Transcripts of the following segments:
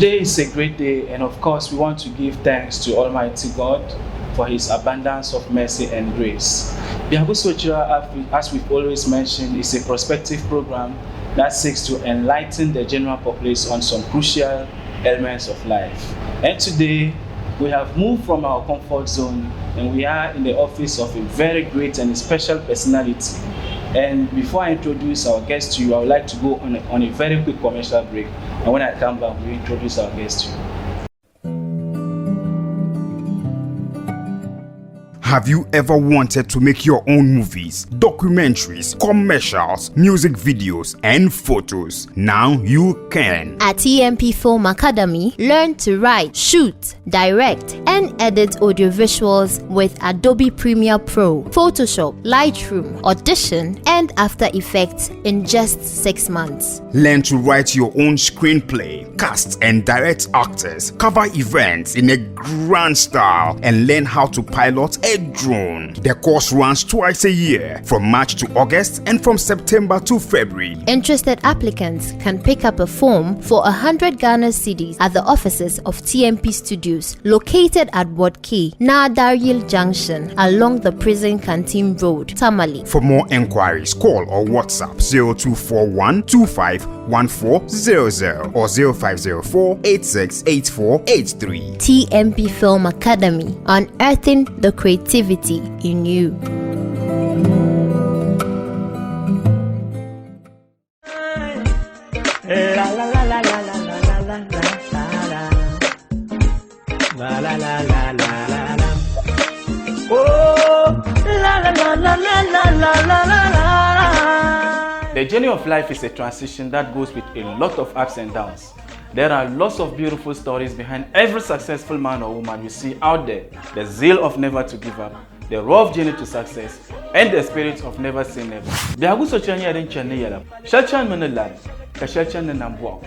Today is a great day, and of course, we want to give thanks to Almighty God for His abundance of mercy and grace. Biago Sochira, as we've always mentioned, is a prospective program that seeks to enlighten the general populace on some crucial elements of life. And today, we have moved from our comfort zone, and we are in the office of a very great and special personality. And before I introduce our guest to you, I would like to go on a very quick commercial break. And when I come back, we'll introduce our guest to you. Have you ever wanted to make your own movies, documentaries, commercials, music videos, and photos? Now you can. At EMP Film Academy, learn to write, shoot, direct, and edit audiovisuals with Adobe Premiere Pro, Photoshop, Lightroom, Audition, and After Effects in just 6 months. Learn to write your own screenplay, cast and direct actors, cover events in a grand style, and learn how to pilot a drone. The course runs twice a year, from March to August and from September to February. Interested applicants can pick up a form for 100 Ghana cedis at the offices of TMP Studios, located at Ward K, Nadaril Junction, along the Prison Canteen Road, Tamale. For more enquiries, call or WhatsApp 0241 251400 or 0504 868483. TMP Film Academy, unearthing the creativity in you. The journey of life is a transition that goes with a lot of ups and downs. There are lots of beautiful stories behind every successful man or woman you see out there. The zeal of never to give up, the rough journey to success, and the spirit of never say never. Biago Sochira yadin chane yala. Shalchan mena lad, ka shalchan na nambwa.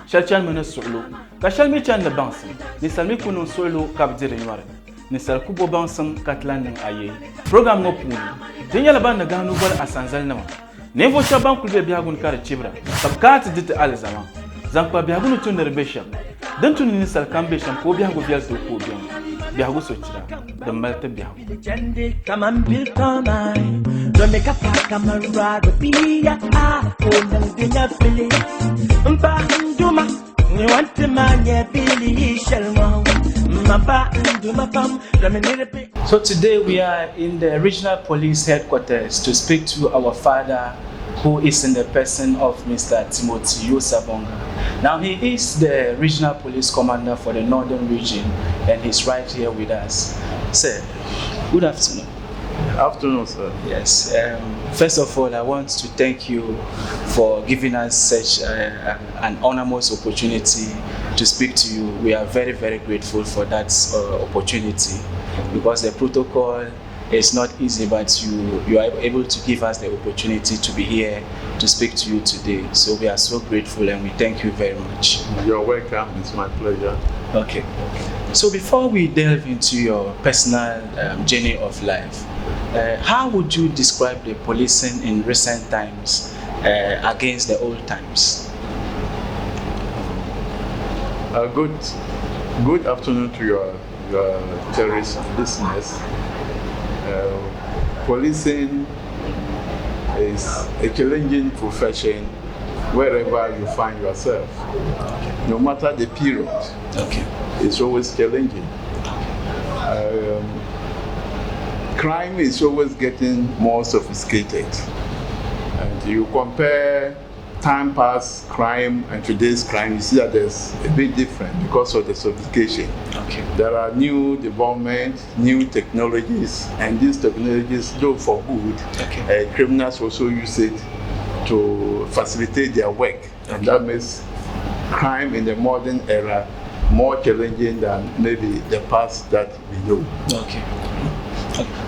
Shalchan mena solo, ka shalmi chan na bansi. Ni salmi kunon solo kabdire nware. Ni sal kubo bansam katlan ning aye. Program no puni. Tin yala ban na ganu bal asanzal nama. Nevo shaban kulbe biago nkare chibra. Sabkat dit alzama. Zankpa biago no tuner besham. Dan tun ni sal kan besham ko biago vial to ko biam. Biago Sochira, da malta biago. Come and build on mine. Don't make a fuck, come and ride with me. Ah, oh, then do not feel it. Duma, you want to man, yeah, Billy, shall wow. So today we are in the regional police headquarters to speak to our father, who is in the person of Mr. Timothy Yoosa Bonga. Now he is the regional police commander for the northern region, and he's right here with us. Sir, good afternoon. Afternoon, sir. Yes. First of all, I want to thank you for giving us such an enormous opportunity to speak to you. We are very, very grateful for that opportunity, because the protocol is not easy, but you are able to give us the opportunity to be here to speak to you today. So we are so grateful, and we thank you very much. You're welcome. It's my pleasure. Okay. So before we delve into your personal journey of life, how would you describe the policing in recent times against the old times? Good afternoon to your terrorist listeners. Policing is a challenging profession wherever you find yourself. No matter the period, it's always challenging. Crime is always getting more sophisticated. And you compare time past crime and today's crime, you see that there's a bit different because of the sophistication. There are new developments, new technologies, and these technologies, though for good, criminals also use it to facilitate their work. And that makes crime in the modern era more challenging than maybe the past that we know.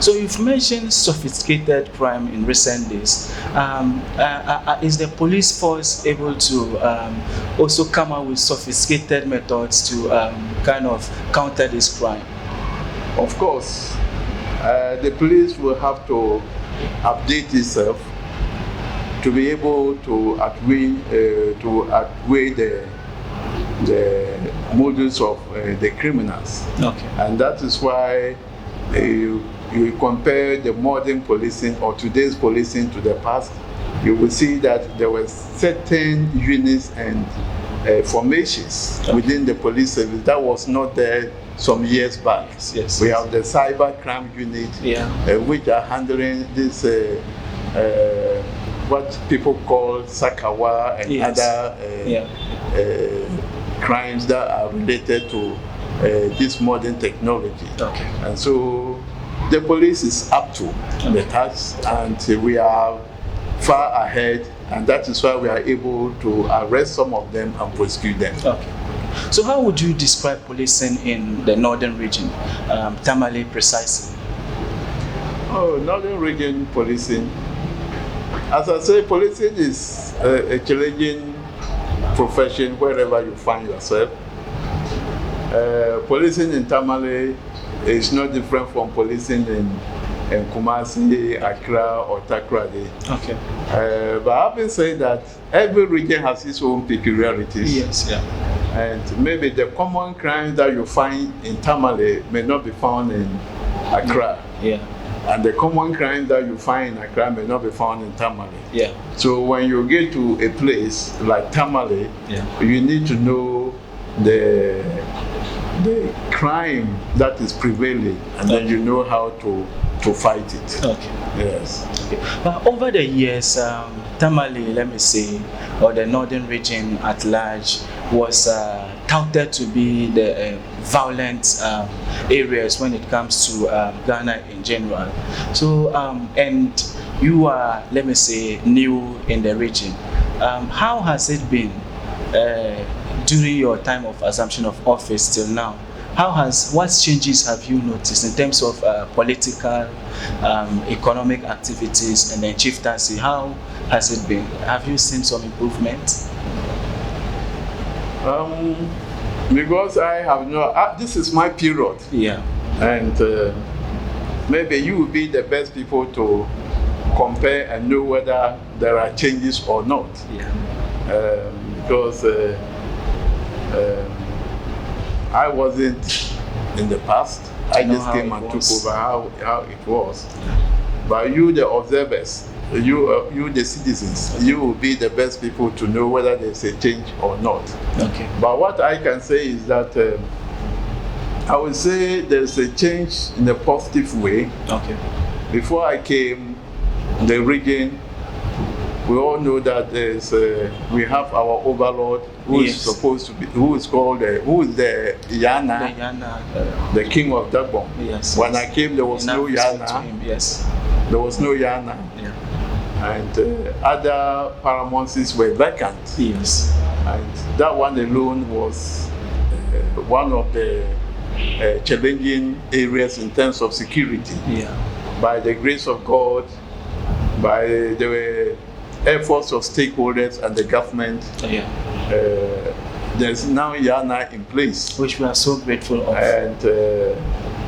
So you've mentioned sophisticated crime in recent days. Is the police force able to also come up with sophisticated methods to kind of counter this crime? Of course, the police will have to update itself to be able to outweigh the the modus of the criminals. Okay. And that is why you compare the modern policing or today's policing to the past, you will see that there were certain units and formations within the police service that was not there some years back. Yes. We have the cyber crime unit, which are handling this what people call Sakawa and other crimes that are related to this modern technology. Okay. And so the police is up to the task, and we are far ahead, and that is why we are able to arrest some of them and prosecute them. Okay. So how would you describe policing in the northern region, Tamale precisely? Oh, northern region policing. As I say, policing is a challenging profession wherever you find yourself. Policing in Tamale is not different from policing in Kumasi, Accra, or Takoradi. Okay. But having said that, every region has its own peculiarities. Yes, yeah. And maybe the common crimes that you find in Tamale may not be found in Accra. Yeah. And the common crimes that you find in Accra may not be found in Tamale. Yeah. So when you get to a place like Tamale, you need to know the crime that is prevailing, and then you know how to fight it. Okay. Yes. Okay. But over the years, Tamale, let me say, or the northern region at large, was touted to be the violent areas when it comes to Ghana in general. So, and you are, let me say, new in the region. How has it been during your time of assumption of office till now? What changes have you noticed in terms of political, economic activities, and then chieftaincy? How has it been? Have you seen some improvement? Because I have this is my period. Yeah. And maybe you will be the best people to compare and know whether there are changes or not. Yeah. Because I wasn't in the past. I just came and took over how it was. But you, the observers, you the citizens, you will be the best people to know whether there's a change or not. Okay. But what I can say is that I would say there's a change in a positive way. Okay. Before I came, the region, we all know that we have our overlord who is supposed to be, who is the Yana, the king of Dagbon. Yes. When I came, there was no Yana. Yes. There was no Yana. Yeah. And other paramounts were vacant. Yes. And that one alone was one of the challenging areas in terms of security. Yeah. By the grace of God, by the efforts of stakeholders and the government, there's now Yana in place, which we are so grateful of. And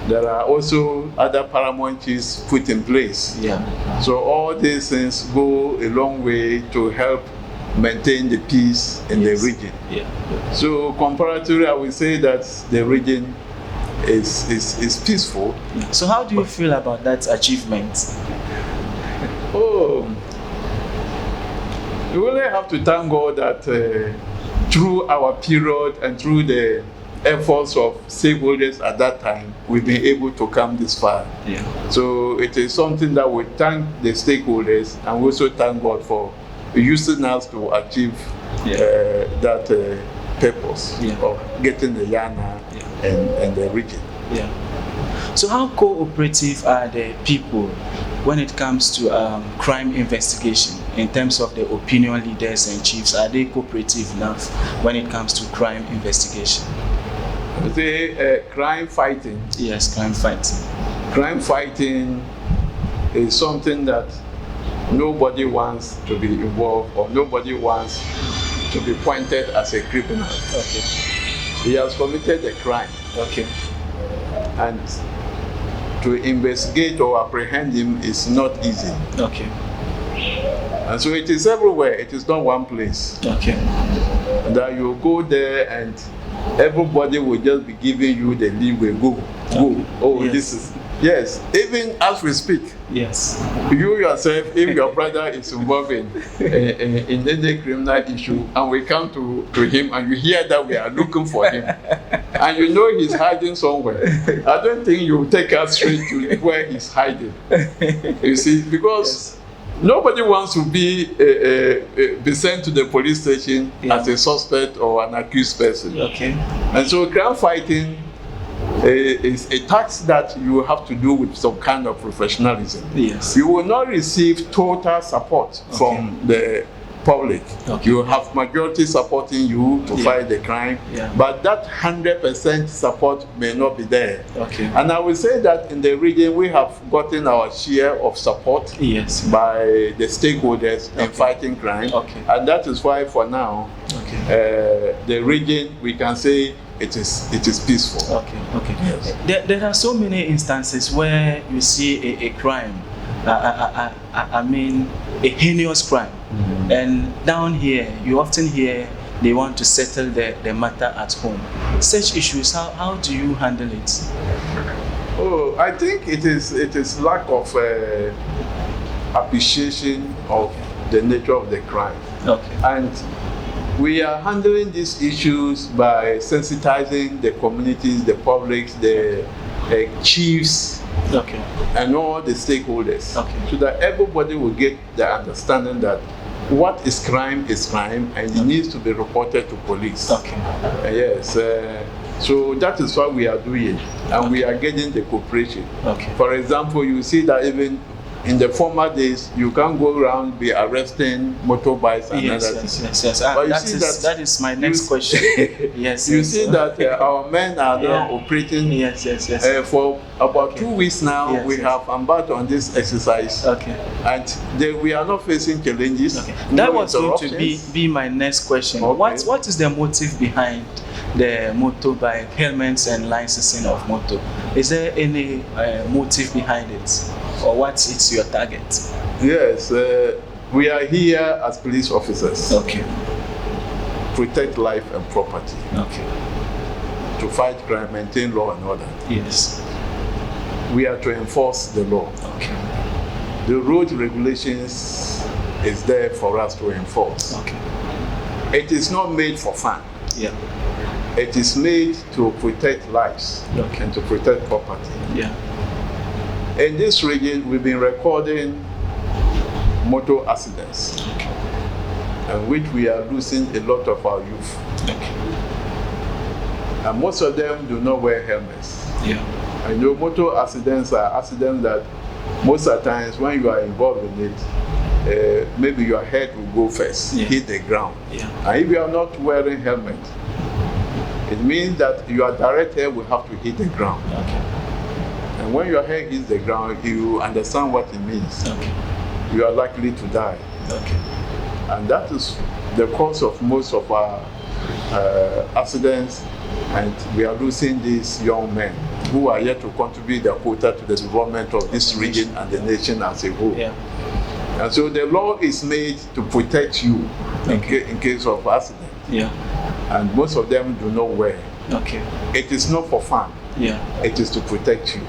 there are also other paramount chiefs put in place. Yeah. So all these things go a long way to help maintain the peace in the region. Yeah. So comparatively, I will say that the region is peaceful. So how do you feel about that achievement? We really have to thank God that through our period and through the efforts of stakeholders at that time, we've been able to come this far. Yeah. So it is something that we thank the stakeholders, and we also thank God for using us to achieve that purpose of getting the Yana and the region. Yeah. So how cooperative are the people when it comes to crime investigation in terms of the opinion leaders and chiefs? Are they cooperative enough when it comes to crime investigation? Crime fighting. Yes, crime fighting. Crime fighting is something that nobody wants to be involved, or nobody wants to be pointed as a criminal. Okay. He has committed a crime. Okay. And to investigate or apprehend him is not easy. Okay. And so it is everywhere. It is not one place. Okay. That you go there and everybody will just be giving you the leeway. Go. Oh, yes. This is. Yes, even as we speak. Yes. You yourself, if your brother is involved in any criminal issue, and we come to him, and you hear that we are looking for him, and you know he's hiding somewhere, I don't think you take us straight to where he's hiding. You see, because nobody wants to be sent to the police station as a suspect or an accused person. Okay. And so crime fighting is a task that you have to do with some kind of professionalism. Yes. You will not receive total support from the public. Okay. You have majority supporting you to fight the crime, but that 100% support may not be there. Okay. And I will say that in the region we have gotten our share of support by the stakeholders in fighting crime. Okay. And that is why for now, the region, we can say it is peaceful. Okay. Yes. There are so many instances where you see a crime, I mean a heinous crime, and down here you often hear they want to settle the matter at home. Such issues, how do you handle it? Oh, I think it is lack of appreciation of the nature of the crime. Okay. And we are handling these issues by sensitizing the communities, the public, the chiefs, and all the stakeholders, so that everybody will get the understanding that what is crime, and it needs to be reported to police. Yes. So that is what we are doing, and we are getting the cooperation. For example, you see that even in the former days, you can't go around be arresting motorbikes and other things. Yes. But that is my next question. Yes. You see that our men are now operating. Yes. For about 2 weeks now, we have embarked on this exercise. And we are not facing challenges. That was going to be my next question. What is the motive behind the motorbike helmets and licensing of motor? Is there any motive behind it, or what is your target? Yes, we are here as police officers. Protect life and property. To fight crime, maintain law and order. Yes. We are to enforce the law. The road regulations is there for us to enforce. It is not made for fun. It is made to protect lives and to protect property. In this region, we've been recording motor accidents, in which we are losing a lot of our youth. And most of them do not wear helmets. And motor accidents are accidents that most of the times when you are involved in it, maybe your head will go first, hit the ground. And if you are not wearing helmet, it means that your direct head will have to hit the ground. And when your head hits the ground, you understand what it means. You are likely to die. And that is the cause of most of our accidents, and we are losing these young men who are yet to contribute their quota to the development of this region and the nation as a whole. And so the law is made to protect you in case of accident. And most of them do not wear. It is not for fun. It is to protect you.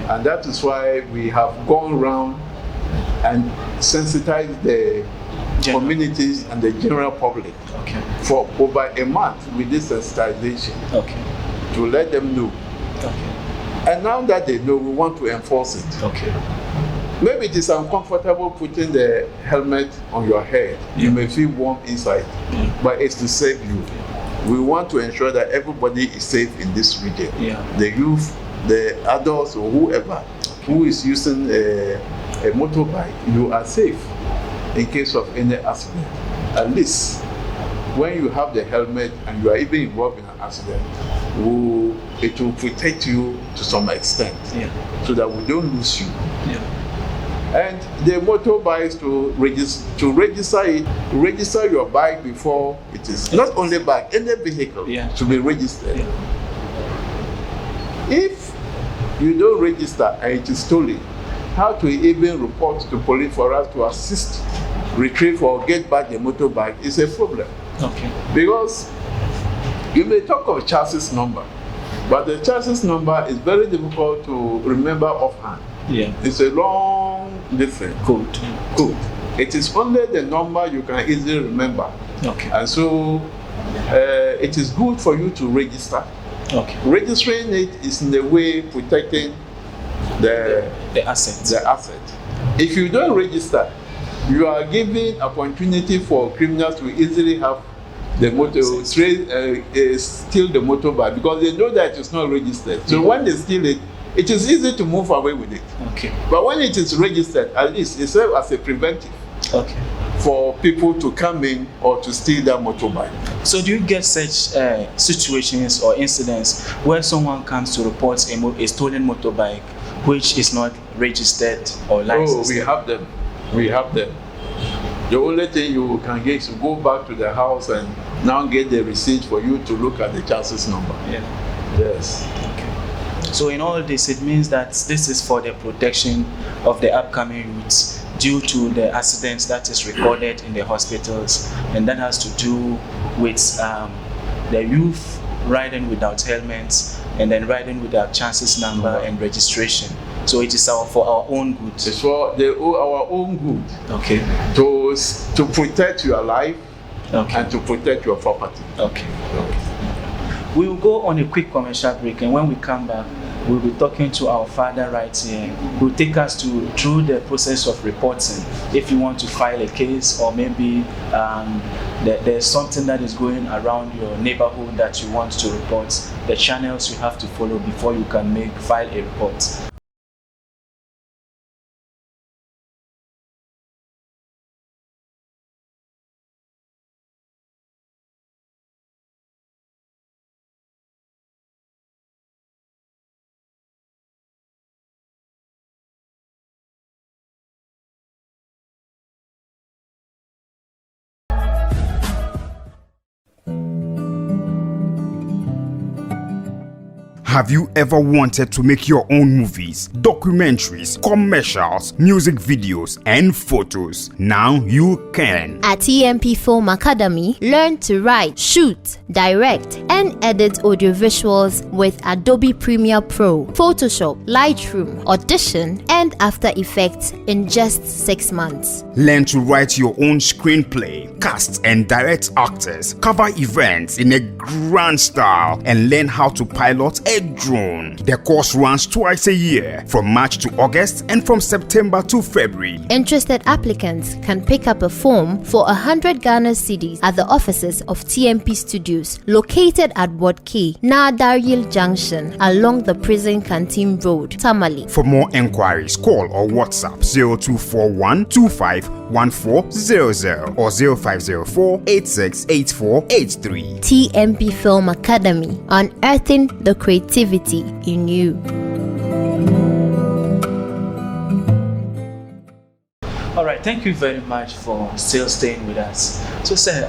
And that is why we have gone around and sensitized the communities and the general public for over a month with this sensitization to let them know. And now that they know, we want to enforce it. Maybe it is uncomfortable putting the helmet on your head. You may feel warm inside, but it's to save you. We want to ensure that everybody is safe in this region. The youth, the adults, or whoever who is using a motorbike, you are safe in case of any accident. At least when you have the helmet and you are even involved in an accident, it will protect you to some extent, so that we don't lose you. And the motorbikes to register your bike before it is not only bike, any vehicle to be registered. If you don't register and it is stolen, how to even report to police for us to assist, retrieve or get back the motorbike is a problem. Because You may talk of chassis number, but the chassis number is very difficult to remember offhand. Yeah. It's a long different Code. code. It is only the number you can easily remember. Okay. And so it is good for you to register. Okay. Registering it is in a way protecting the assets. the asset. If you don't register, you are giving opportunity for criminals to easily have the motor, steal the motorbike because they know that it's not registered. So when they steal it, it is easy to move away with it. Okay. But when it is registered, at least it serves as a preventive. Okay. For people to come in or to steal that motorbike. So do you get such situations or incidents where someone comes to report a stolen motorbike which is not registered or licensed? Oh, we have them. We have them. The only thing you can get is to go back to the house and now get the receipt for you to look at the chassis number. Yeah. Yes. Okay. So in all this, it means that this is for the protection of the upcoming youths due to the accidents that is recorded in the hospitals, and that has to do with the youth riding without helmets and then riding without chassis number and registration. So it is for our own good. It's for our own good. Okay. To protect your life Okay. and to protect your property. Okay. We will go on a quick commercial break, and when we come back, we'll be talking to our father right here, who will take us through the process of reporting. If you want to file a case, or maybe there's something that is going around your neighborhood that you want to report, the channels you have to follow before you can file a report. Have you ever wanted to make your own movies, documentaries, commercials, music videos, and photos? Now you can. At EMP Film Academy, learn to write, shoot, direct, and edit audiovisuals with Adobe Premiere Pro, Photoshop, Lightroom, Audition, and After Effects in just 6 months. Learn to write your own screenplay, cast and direct actors, cover events in a grand style, and learn how to pilot a drone. The course runs twice a year, from March to August and from September to February. Interested applicants can pick up a form for 100 Ghana cedis at the offices of TMP Studios, located at Ward K, Nadaril Junction, along the Prison Canteen Road, Tamale. For more enquiries, call or WhatsApp 0241 251400 or 0504 868483. TMP Film Academy, unearthing the creativity in you. All right, thank you very much for still staying with us. So, sir,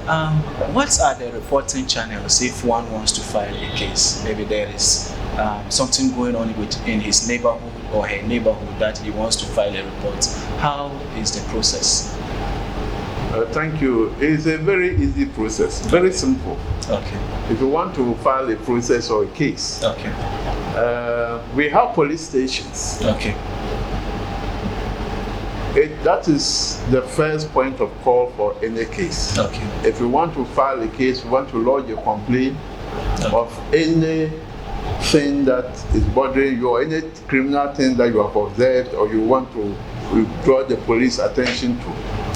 what are the reporting channels if one wants to file a case? Maybe there is something going on in his neighborhood or her neighborhood that he wants to file a report. How is the process? Thank you. It's a very easy process, very simple. Okay. If you want to file a process or a case, Okay. We have police stations. Okay. That is the first point of call for any case. Okay. If you want to file a case, you want to lodge a complaint of anything that is bothering you or any criminal thing that you have observed or you want to draw the police attention to.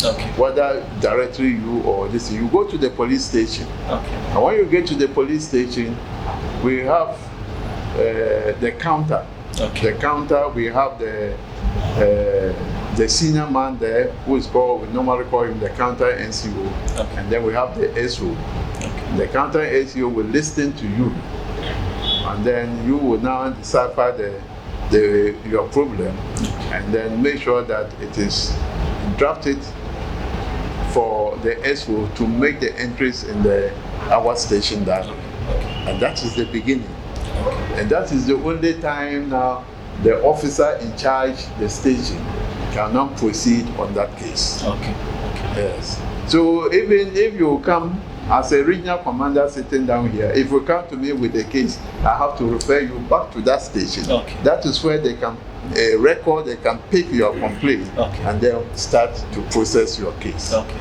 Okay. Whether directly you or this, you go to the police station. Okay. And when you get to the police station, we have the counter. Okay. The counter, we have the senior man there, who is called, we normally call him the counter NCO. Okay. And then we have the SO. Okay. The counter NCO will listen to you. And then you will now decipher your problem and then make sure that it is drafted for the SO to make the entries in our station diary. And that is the beginning. And that is the only time now the officer in charge, the station, cannot proceed on that case. Okay. Yes. So even if you come as a regional commander sitting down here, if you come to me with a case, I have to refer you back to that station. Okay. That is where they can record, they can pick your complaint, and then start to process your case. Okay.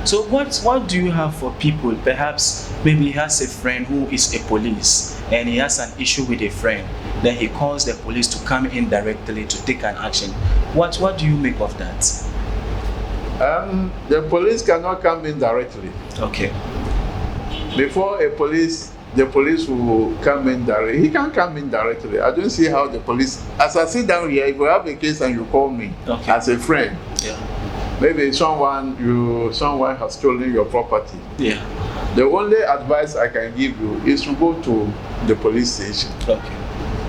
So what do you have for people? Perhaps maybe he has a friend who is a police and he has an issue with a friend. Then he calls the police to come in directly to take an action. What do you make of that? The police cannot come in directly. Okay. Before the police will come in directly. He can't come in directly. I don't see how the police. As I sit down here, if you have a case and you call me as a friend, maybe someone has stolen your property. Yeah. The only advice I can give you is to go to the police station. Okay.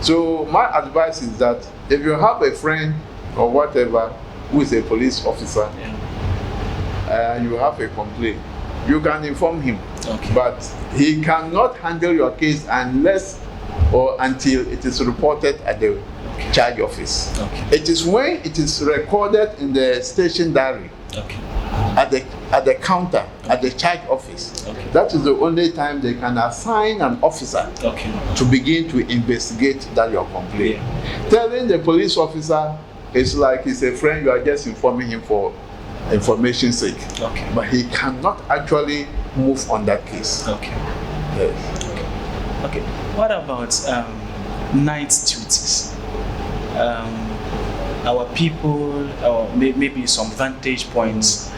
So my advice is that if you have a friend or whatever who is a police officer, and you have a complaint, you can inform him. Okay. But he cannot handle your case unless or until it is reported at the charge office. Okay. It is when it is recorded in the station diary, at the counter, at the charge office. Okay. That is the only time they can assign an officer to begin to investigate that your complaint. Yeah. Telling the police officer is like he's a friend, you are just informing him for information's sake. Okay. But he cannot actually move on that case. Okay. Yes. Okay. What about night duties? Our people, or maybe some vantage points.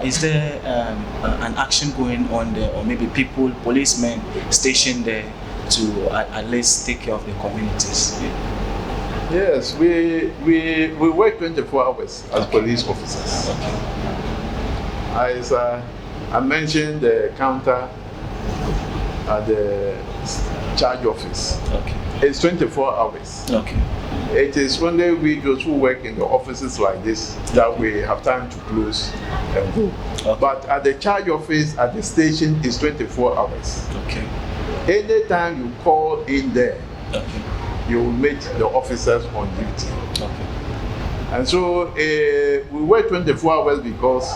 Is there an action going on there, or maybe policemen stationed there to at least take care of the communities? Yes, we work 24 hours as police officers. As I mentioned, the counter at the charge office. It's 24 hours. It is only we those who work in the offices like this that we have time to close and go. But at the charge office, at the station, it's 24 hours. Anytime you call in there, you will meet the officers on duty. And so we work 24 hours because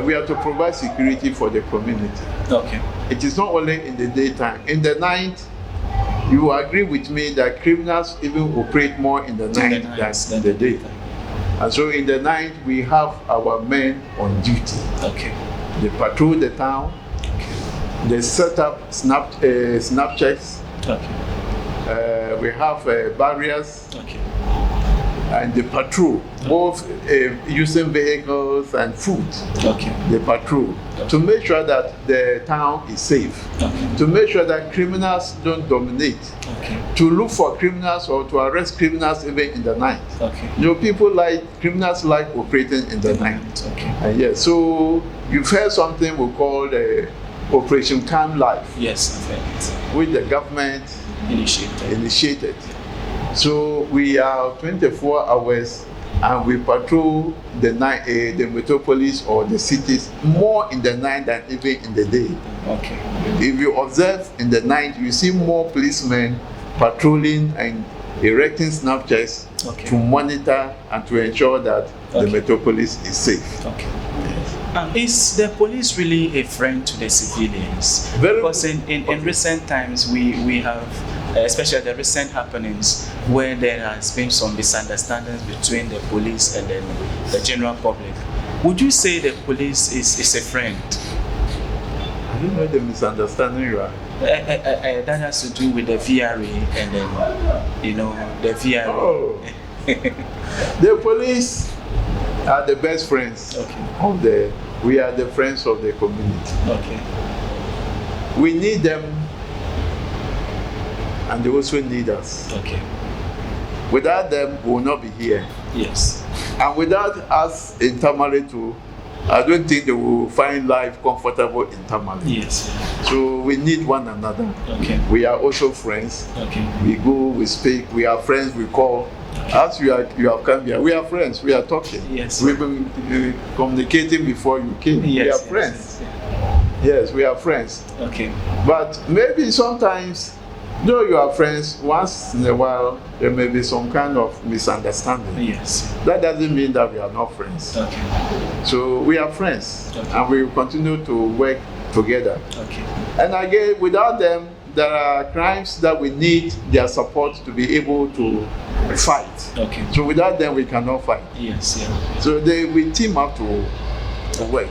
we have to provide security for the community. It is not only in the daytime. In the night, you agree with me that criminals even operate more in the night than in the day. And so in the night, we have our men on duty. They patrol the town. They set up snap checks. We have barriers. And they patrol, both using vehicles and food. They patrol to make sure that the town is safe, to make sure that criminals don't dominate, to look for criminals or to arrest criminals even in the night. You know, criminals like operating in the night. And yes, so you've heard something we call Operation Calm Life. Yes, I've heard it. Which the government initiated. So we are 24 hours and we patrol the night, the metropolis or the cities more in the night than even in the day. If you observe in the night, you see more policemen patrolling and erecting snap checks to monitor and to ensure that the metropolis is safe. Is the police really a friend to the civilians? Because in recent times we have, especially the recent happenings, where there has been some misunderstandings between the police and then the general public. Would you say the police is a friend? I don't know the misunderstanding you are. That has to do with the VRA and then, the VRA. Oh. The police are the best friends we are the friends of the community. We need them and they also need us. Without them, we will not be here. Yes. And without us in Tamale too, I don't think they will find life comfortable in Tamale. Yes. So we need one another. We are also friends. We go, we speak, we are friends, we call. As you have come here, we are friends, we are talking. Yes. We've been communicating before you came. Yes, we are friends. Yes, we are friends. But maybe sometimes Though you are friends, once in a while there may be some kind of misunderstanding. Yes. That doesn't mean that we are not friends. Okay. So we are friends, Okay. and we will continue to work together. Okay. And again, without them, there are crimes that we need their support to be able to fight. Okay. So without them, we cannot fight. Yes. Yeah. So we team up to work.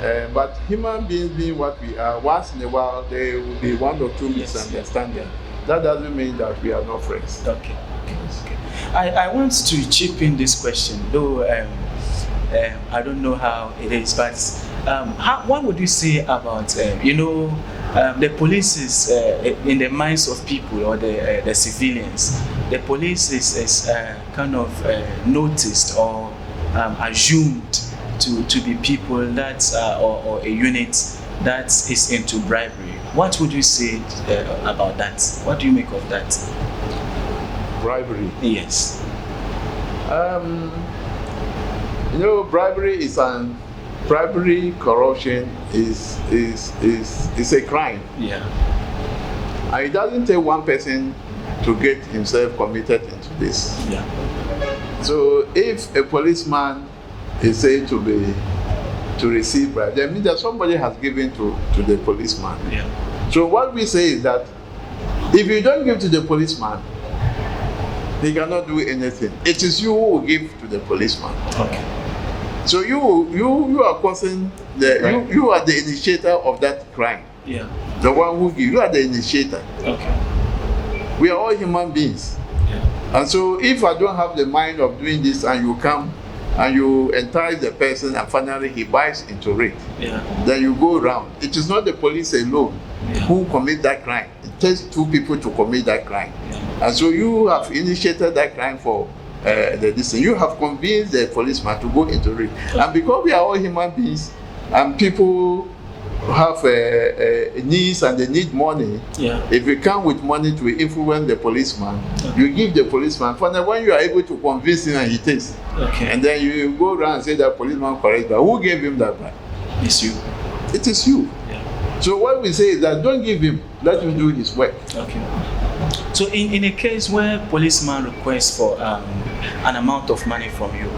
Okay. But human beings being what we are, once in a while there will be one or two Yes, misunderstandings. yeah. That doesn't mean that we are not friends. Okay. Okay. I want to chip in this question, though I don't know how it is, but what would you say about the police is in the minds of people or the civilians? The police is kind of noticed or assumed to be people that or a unit that is into bribery. What would you say about that? What do you make of that? Bribery. Yes. Bribery, corruption is a crime. Yeah. And it doesn't take one person to get himself committed into this. Yeah. So if a policeman is said to receive bribe, that means that somebody has given to the policeman. Yeah. So what we say is that if you don't give to the policeman, he cannot do anything. It is you who will give to the policeman. Okay. So you are causing you are the initiator of that crime. Yeah. The one who gives, you are the initiator. Okay. We are all human beings. Yeah. And so if I don't have the mind of doing this and you come and you entice the person and finally he buys into it, Yeah. then you go around. It is not the police alone who commit that crime. It takes two people to commit that crime. Yeah. And so you have initiated that crime for this thing. You have convinced the policeman to go into it. And because we are all human beings and people have needs and they need money, Yeah. if you come with money to influence the policeman, you give the policeman. Finally, when you are able to convince him and he takes, Okay. and then you go around and say that policeman correct, but who gave him that bribe? It's you. It is you. Yeah. So what we say is that don't give him, let him do his work. Okay. So in a case where policeman requests for an amount of money from you,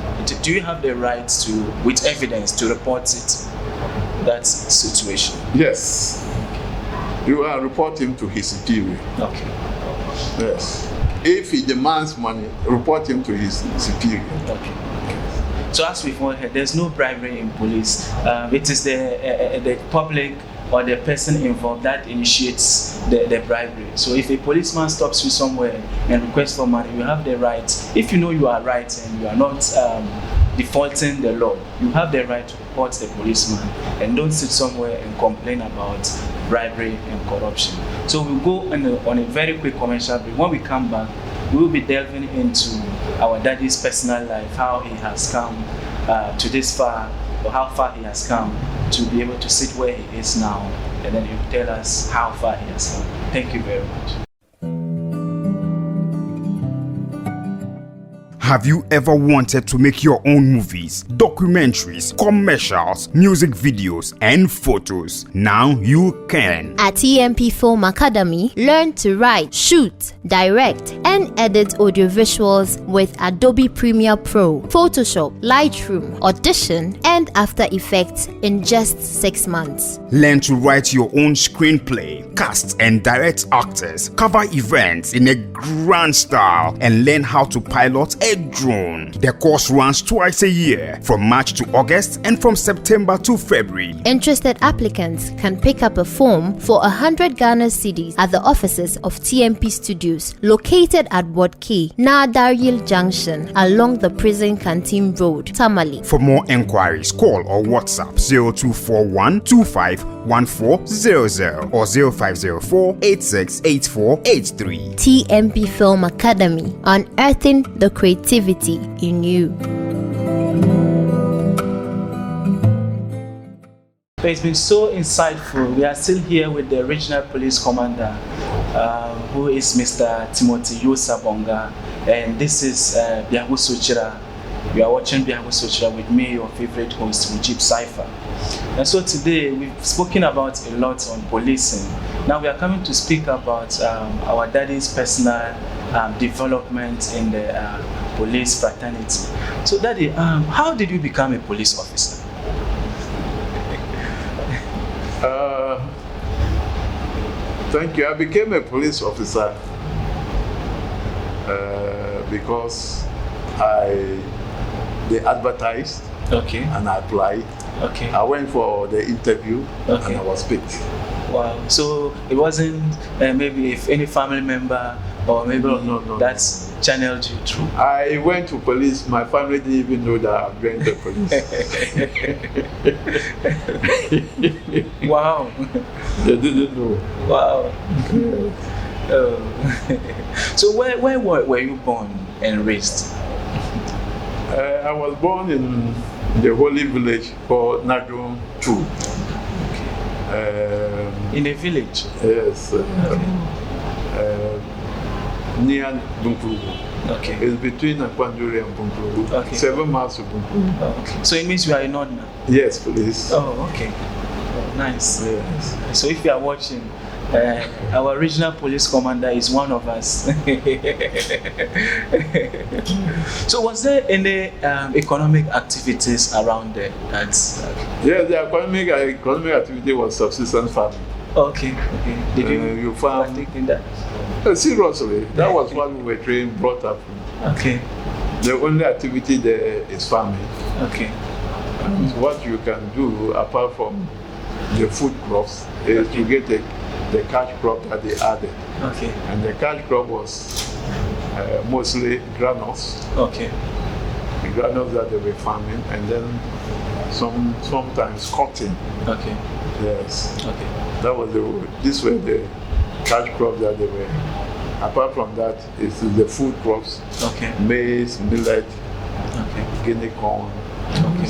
do you have the right to, with evidence, to report it? That situation. Yes. You will report him to his superior. Okay. Yes. If he demands money, report him to his superior. Okay. So as we've all heard, there's no bribery in police. It is the public or the person involved that initiates the bribery. So if a policeman stops you somewhere and requests for money, you have the right, if you know you are right and you are not defaulting the law, you have the right to report the policeman and don't sit somewhere and complain about bribery and corruption. So we'll go on a very quick commercial break. When we come back, we will be delving into our daddy's personal life, how he has come to this far, or how far he has come to be able to sit where he is now, and then he'll tell us how far he has come. Thank you very much. Have you ever wanted to make your own movies, documentaries, commercials, music videos, and photos? Now you can. At EMP Film Academy, learn to write, shoot, direct, and edit audiovisuals with Adobe Premiere Pro, Photoshop, Lightroom, Audition, and After Effects in just 6 months. Learn to write your own screenplay, cast and direct actors, cover events in a grand style, and learn how to pilot a drone. The course runs twice a year, from March to August and from September to February. Interested applicants can pick up a form for 100 Ghana cedis at the offices of TMP Studios, located at Ward K, Nadaril Junction, along the Prison Canteen Road, Tamale. For more enquiries, call or WhatsApp 0241 251400 or 0504 868483. TMP Film Academy, unearthing the creativity in you. It's been so insightful. We are still here with the Regional Police Commander, who is Mr. Timothy Yoosa Bonga, and this is Biahu Sochira. You are watching Biahu Sochira with me, your favorite host, Mujeeb Cypher. And so today we've spoken about a lot on policing, Now we are coming to speak about our daddy's personal development in the police fraternity. So Daddy, how did you become a police officer? Thank you. I became a police officer because they advertised, Okay. and I applied. Okay. I went for the interview, Okay. and I was picked. Wow. So it wasn't maybe if any family member or maybe No. that's channeled you through. I went to police. My family didn't even know that I joined the police. Wow. They didn't know. Wow. So where were you born and raised? I was born in the holy village called Nadum 2. In a village? Yes. Near Bunkuru. Okay. It's between Akwanjuri and Bunkuru. Okay. 7 miles to Bunkuru. Okay. So it means you are a nod now? Yes, please. Oh, okay. Oh, nice. Yes. So if you are watching, our regional police commander is one of us. So was there any economic activities around there? Yes, the economic activity was subsistence farming. Okay. Did you farm? partake in that? Seriously, that was what we were trained, brought up. Okay. The only activity there is farming. Okay. And what you can do apart from the food crops is to get the cash crop that they added. Okay. And the cash crop was mostly granules. Okay. The granules that they were farming, and then sometimes cotton. Okay. Yes. Okay. That was these were the cash crops that they were. Apart from that, it's the food crops. Okay. Maize, millet, Okay. guinea corn. Okay.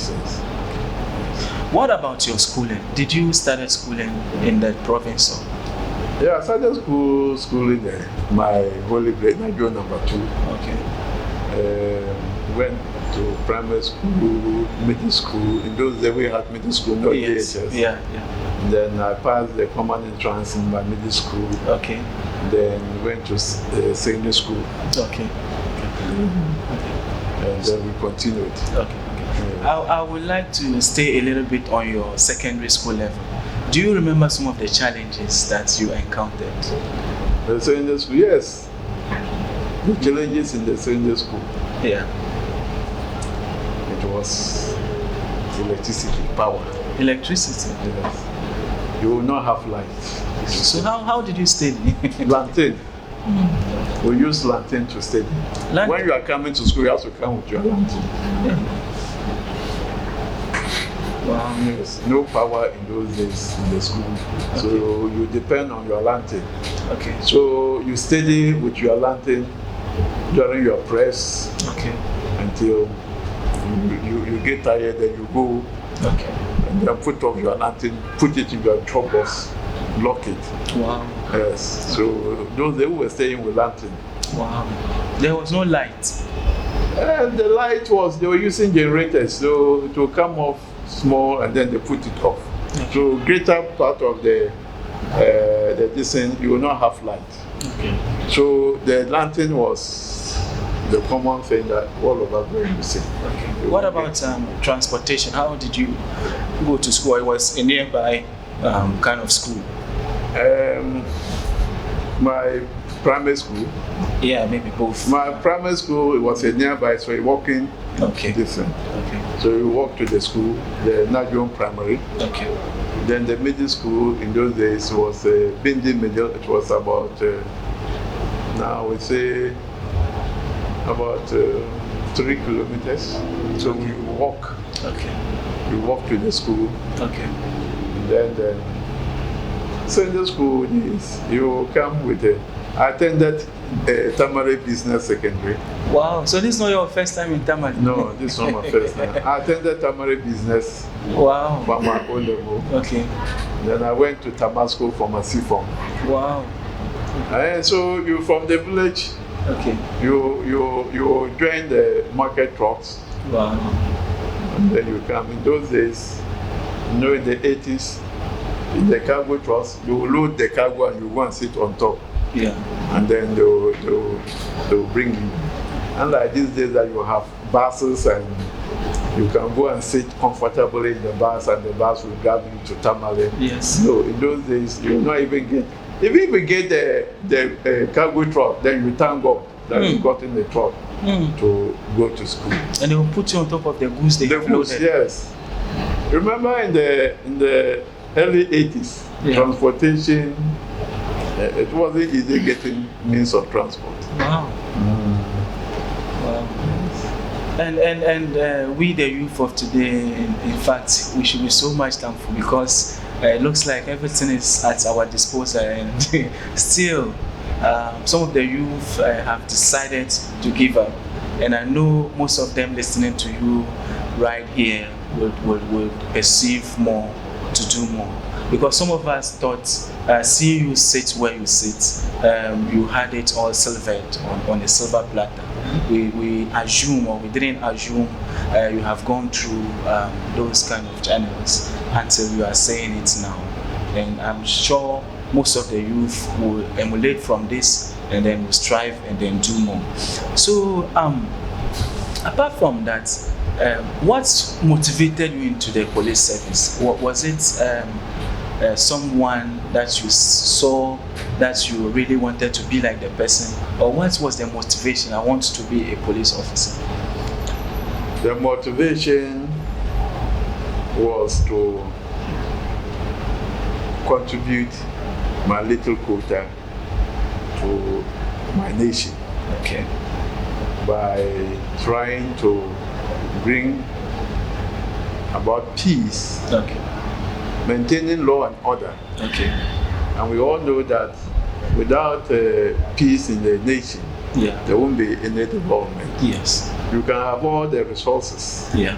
What about your schooling? Did you start schooling in the province? Or? Yeah, I started schooling there. My holy grade, Nigeria number 2. Okay. Went to primary school, middle school. In those days we had middle school, no Yes. DHS. Yeah. Then I passed the common entrance in my middle school. Okay. Then went to secondary school. Okay. And then we continued. Okay. I would like to stay a little bit on your secondary school level. Do you remember some of the challenges that you encountered? The secondary school, yes. The challenges in the secondary school. Yeah. It was electricity, power. Electricity? Yes. You will not have light. So how did you study? Lantern. We use lantern to study. When you are coming to school, you have to come with your lantern. Wow. Yes. No power in those days in the school. Okay. So you depend on your lantern. Okay. So you study with your lantern during your press. Okay. Until you get tired, then you go. Okay. And then put off your lantern, put it in your job box, lock it. Wow. Yes. So those days we were staying with lantern. Wow. There was no light. And the light they were using generators, so it will come off small and then they put it off. Okay. So greater part of the distance you will not have light. Okay. So the lantern was the common thing that all of us were using. Okay. What about transportation? How did you go to school? It was a nearby kind of school. My primary school. Yeah, maybe both. My primary school, it was a nearby, so you're walking distance. Okay. So you walk to the school, the Nigerian primary. Okay. Then the middle school in those days was Bindi Middle. It was about, now we say, about 3 kilometers. So we walk. Okay. We walk to the school. Okay. And then the secondary school is you come with I attended Tamale Business Secondary. Wow, so this is not your first time in Tamale? No, this is not my first time. I attended Tamale Business. Wow. For my O level. Okay. Then I went to Tabasco for my C-Form. Wow. And so you from the village. Okay. You join the market trucks. Wow. And then you come. In those days, in the 80s, in the cargo trucks, you will load the cargo and you go and sit on top. Yeah. And then they'll bring you. Unlike these days that you have buses and you can go and sit comfortably in the bus and the bus will drive you to Tamale. Yes. No, in those days you will not even get. If you even get the cargo truck, then you thank God that you got in the truck to go to school. And they will put you on top of the goods they have goods, loaded. yes. Remember in the early 80s, transportation, it wasn't easy getting means of transport. Wow. Wow. And we, the youth of today, in fact, we should be so much thankful because it looks like everything is at our disposal, and still, some of the youth have decided to give up. And I know most of them listening to you right here would perceive more to do more. Because some of us thought, seeing you sit where you sit, you had it all silvered on a silver platter. We assume, or we didn't assume, you have gone through those kind of channels until you are saying it now. And I'm sure most of the youth will emulate from this and then will strive and then do more. So, apart from that, what motivated you into the police service? Was it someone that you saw that you really wanted to be like the person, or what was the motivation? I want to be a police officer. The motivation was to contribute my little quota to my nation. Okay. By trying to bring about peace. Okay. Maintaining law and order. Okay. And we all know that without peace in the nation, there won't be any development. Yes. You can have all the resources. Yeah.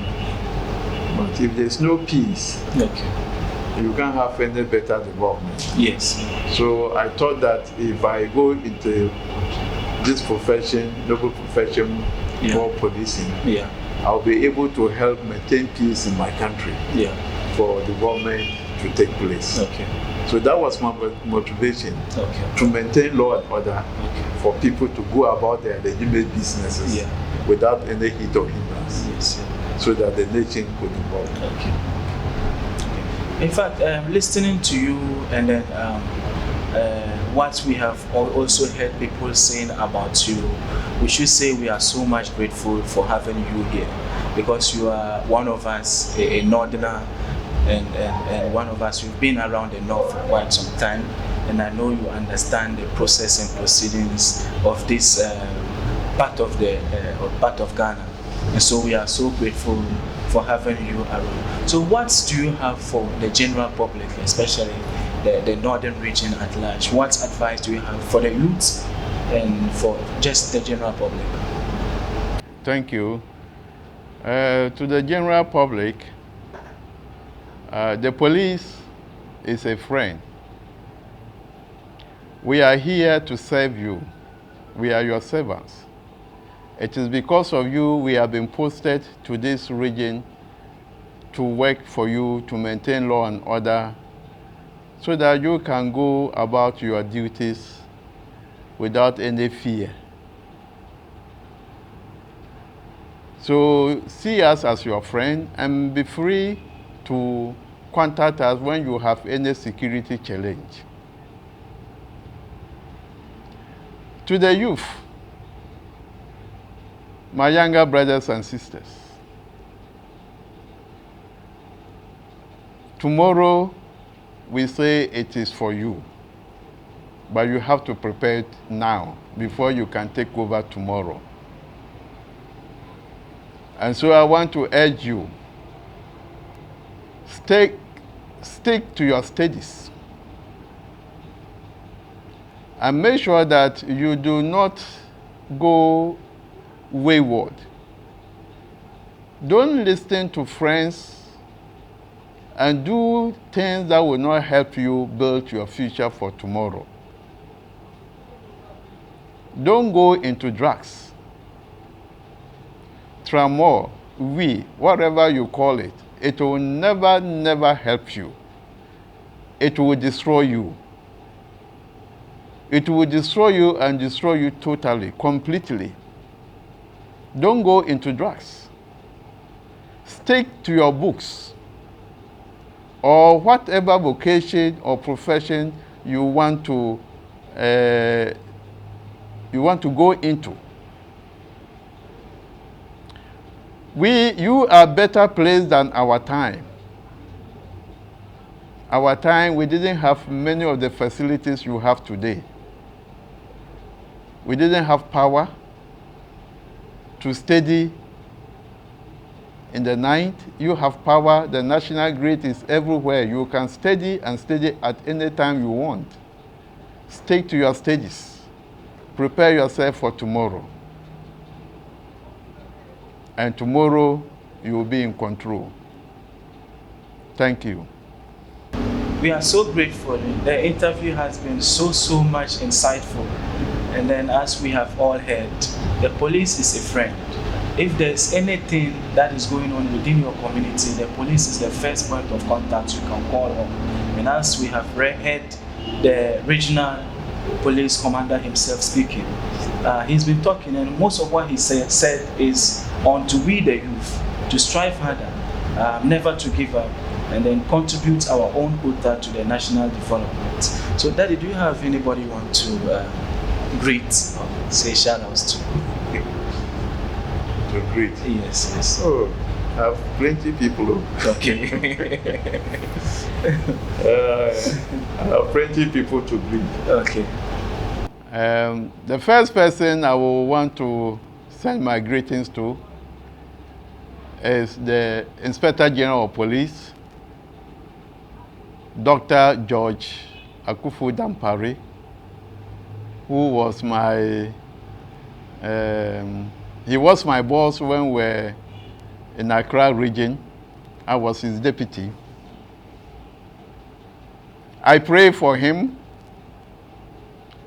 But if there's no peace, you can't have any better development. Yes. So I thought that if I go into this profession, noble profession, for policing, I'll be able to help maintain peace in my country. For development to take place. Okay. So that was my motivation, to maintain law and order, for people to go about their legitimate businesses without any hit or hindrance, so that the nation could evolve. In fact, listening to you and then what we have also heard people saying about you, we should say we are so much grateful for having you here, because you are one of us, a northerner, and one of us, you've been around the north for quite some time, and I know you understand the process and proceedings of this part of Ghana, and so we are so grateful for having you around. So what do you have for the general public, especially the northern region at large? What advice do you have for the youth and for just the general public? Thank you. To the general public, the police is a friend. We are here to serve you. We are your servants. It is because of you we have been posted to this region to work for you, to maintain law and order, so that you can go about your duties without any fear. So see us as your friend and be free to contact us when you have any security challenge. To the youth, my younger brothers and sisters, tomorrow we say it is for you, but you have to prepare it now before you can take over tomorrow. And so I want to urge you, stick to your studies and make sure that you do not go wayward. Don't listen to friends and do things that will not help you build your future for tomorrow. Don't go into drugs, tramor, whatever you call it. It will never help you. it will destroy you. It will destroy you and destroy you totally, completely. Don't go into drugs. Stick to your books or whatever vocation or profession you want to go into. You are better placed than our time. Our time, we didn't have many of the facilities you have today. We didn't have power to study in the night. You have power. The national grid is everywhere. You can study and study at any time you want. Stick to your studies. Prepare yourself for tomorrow. And tomorrow, you will be in control. Thank you. We are so grateful. The interview has been so much insightful. And then as we have all heard, the police is a friend. If there's anything that is going on within your community, the police is the first point of contact you can call on. And as we have heard the regional police commander himself speaking, he's been talking, and most of what he said is on to we the youth, to strive harder, never to give up, and then contribute our own quota to the national development. So Daddy, do you have anybody you want to greet or say shout outs to? To greet? Yes. Oh, I have plenty people. Okay. I have plenty people to greet. Okay. The first person I will want to send my greetings to is the Inspector General of Police, Dr. George Akufu Dampare, who was he was my boss when we were in Accra region. I was his deputy. I pray for him,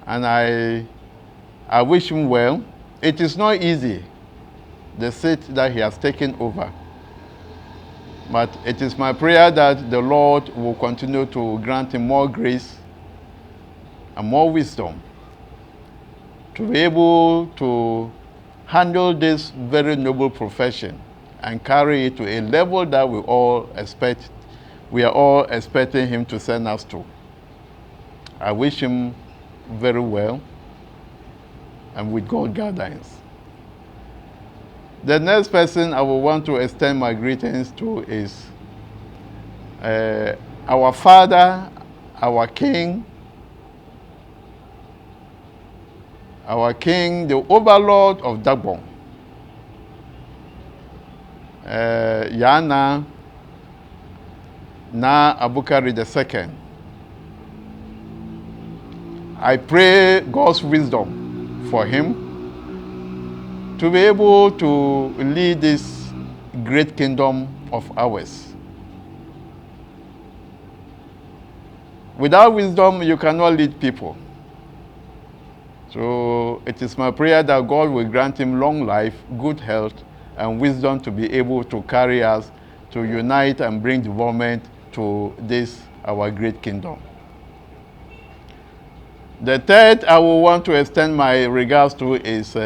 and I wish him well. It is not easy, the seat that he has taken over. But it is my prayer that the Lord will continue to grant him more grace and more wisdom to be able to handle this very noble profession and carry it to a level that we are all expecting him to send us to. I wish him very well and with God's guidance. The next person I will want to extend my greetings to is our Father, our King, the Overlord of Dagbon, Yana Na Abukari II. I pray God's wisdom for him to be able to lead this great kingdom of ours. Without wisdom, you cannot lead people. So it is my prayer that God will grant him long life, good health, and wisdom to be able to carry us, to unite and bring development to this, our great kingdom. The third I will want to extend my regards to is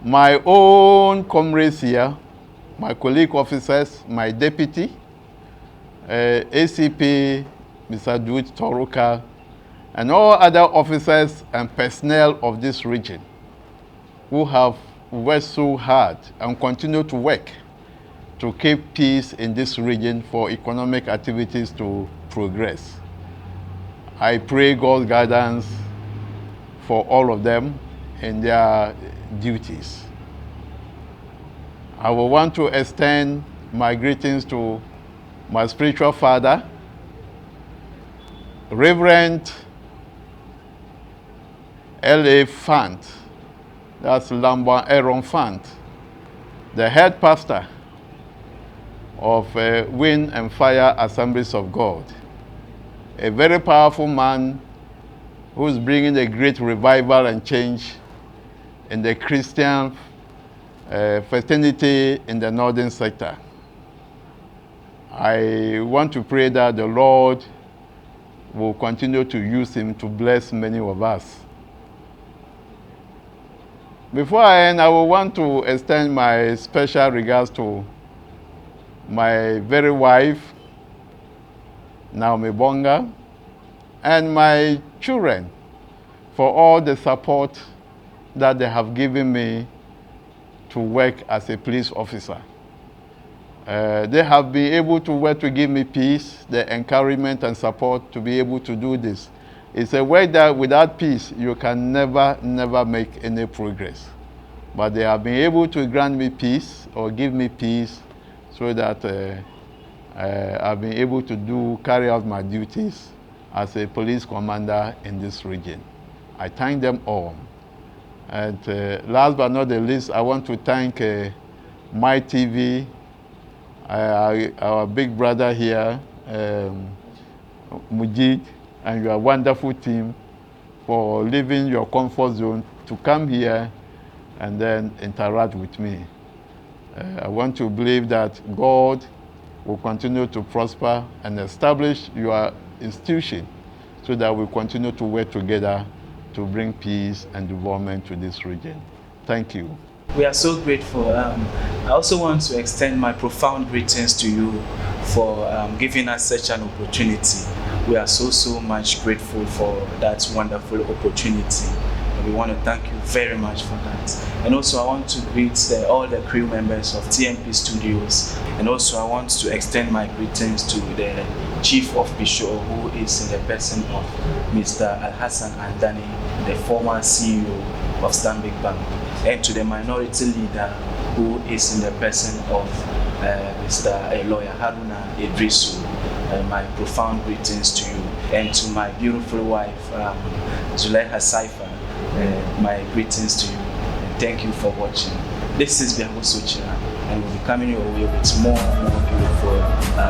my own comrades here, my colleague officers, my deputy, ACP, Mr. Duit Toroka, and all other officers and personnel of this region who have worked so hard and continue to work to keep peace in this region for economic activities to progress. I pray God's guidance for all of them in their duties. I will want to extend my greetings to my spiritual father, Reverend L.A. Fant, that's Lamba Aaron Fant, the head pastor of Wind and Fire Assemblies of God, a very powerful man who's bringing a great revival and change in the Christian fraternity in the northern sector. I want to pray that the Lord will continue to use him to bless many of us. Before I end, I will want to extend my special regards to my very wife, Naomi Bonga, and my children for all the support that they have given me to work as a police officer. They have been able to work to give me peace, the encouragement and support to be able to do this. It's a work that without peace, you can never make any progress. But they have been able to grant me peace or give me peace so that I've been able to carry out my duties as a police commander in this region. I thank them all. And last but not the least, I want to thank My TV, our big brother here, Mujeeb, and your wonderful team for leaving your comfort zone to come here and then interact with me. I want to believe that God will continue to prosper and establish your institution so that we continue to work together to bring peace and development to this region. Thank you. We are so grateful. I also want to extend my profound greetings to you for giving us such an opportunity. We are so much grateful for that wonderful opportunity. And we want to thank you very much for that. And also I want to greet all the crew members of TMP Studios. And also I want to extend my greetings to the Chief of Bishop, who is in the person of Mr. Al-Hassan Andani, the former CEO of Stanbic Bank, and to the minority leader, who is in the person of Mr. Lawyer Haruna Idrisu. My profound greetings to you, and to my beautiful wife, Cypher. My greetings to you, and thank you for watching. This is Biago Sochira, and we'll be coming your way with more beautiful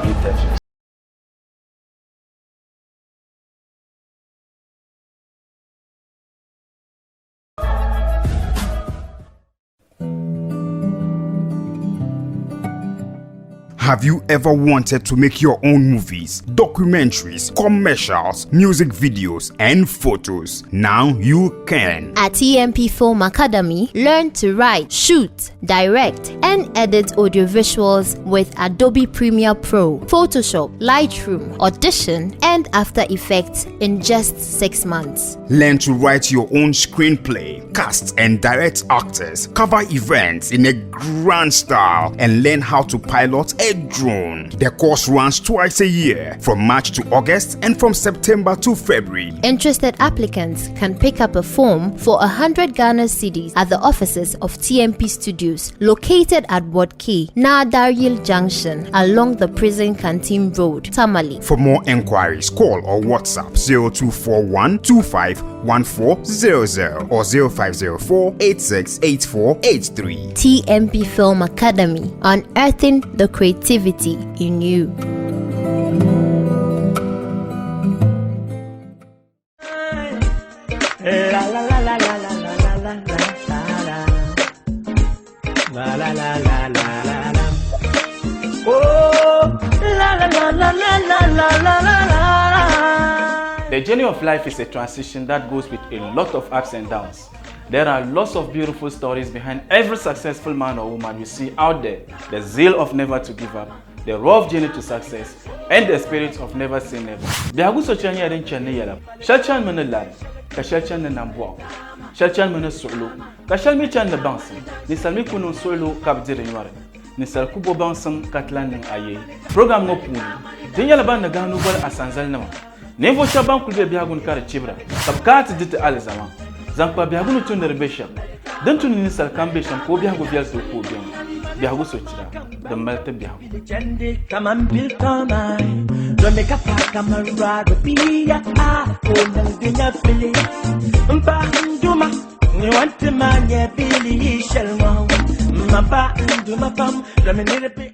interviews. Have you ever wanted to make your own movies, documentaries, commercials, music videos, and photos? Now you can. At EMP Film Academy, learn to write, shoot, direct, and edit audiovisuals with Adobe Premiere Pro, Photoshop, Lightroom, Audition, and After Effects in just 6 months. Learn to write your own screenplay, cast and direct actors, cover events in a grand style, and learn how to pilot a drone. The course runs twice a year, from March to August and from September to February. Interested applicants can pick up a form for 100 Ghana cedis at the offices of TMP Studios, located at Ward K, Nadaril Junction, along the Prison Canteen Road, Tamale. For more enquiries, call or WhatsApp 0241 251400 or 0504 868483. TMP Film Academy, unearthing the creativity in you. The journey of life is a transition that goes with a lot of ups and downs. There are lots of beautiful stories behind every successful man or woman you see out there. The zeal of never to give up, the rough journey to success, and the spirit of never say never. Biago Sochira yadin chane yala. Shalchan mena lad, ka shalchan na nambwa. Shalchan mena solo, ka shalmi chan na bansim. Ni salmi kunun solo kabdire nyare. Ni sal kubo bansam katlan ning aye. Program no puni. Tinyala ban na ganu bal asanzal nama. Nevo chaban kulbe biago nkare chibra. Kabkat dit al zaman. Zankpa biago no tuner besham. Dan tunin sal kan besham ko biago bial to ko biam. Biago Sochira, the melted biago. Come and build come on. Don't make a pack a marad be ya. Oh, no, dinner Philly. Duma, you want to man, yeah, Billy, shall wow. My back and do my bum,